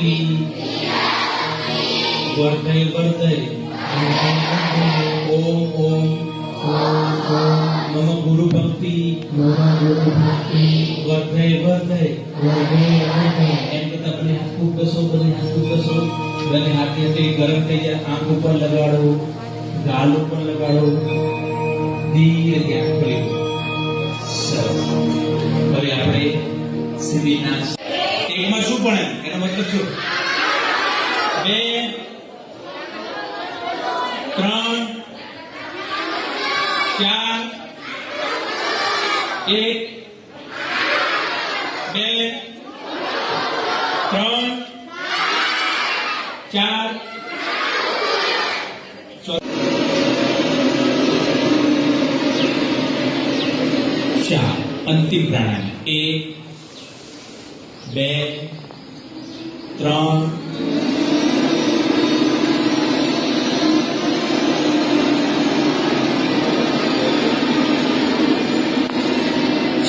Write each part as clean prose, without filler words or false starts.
भक्ति वर्धय वर्धय ओम ओम मम गुरु भक्ति वर्धय वर्धय एम कहता बने हाथ खूब कसो बने हाथ से गरम થઈ જાય આંખ ઉપર લગાડો ગાલ ઉપર લગાડો ધીરે ધીરે ખોલી સરસ હવે આપણે સિદ્ધિના એકમાં શું ભણે એનો મતલબ શું 2 3 4 1 2 3 4 अंतिम प्राणायाम 1 2 3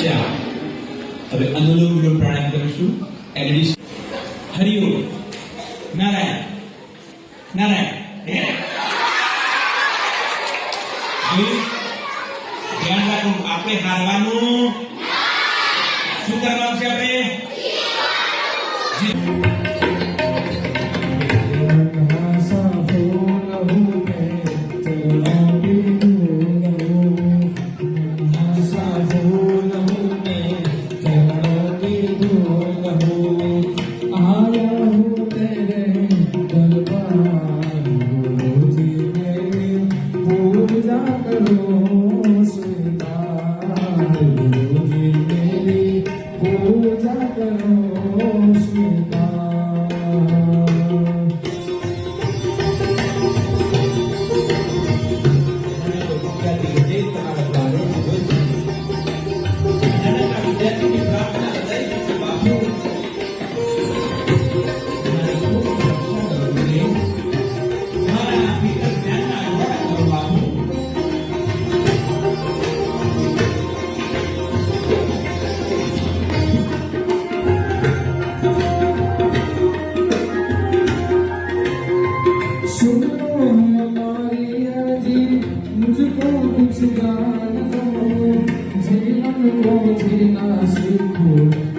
4 હવે અનુલોમ વિલોમ પ્રાણાયામ કરીશું એલડી હરિઓમ નારાયણ નારાયણ ધ્યાન રાખો આપણે હારવાનું શું કરવાનું છે આપણે मुझको कुछ गाना दो जीवन को जीना सीखो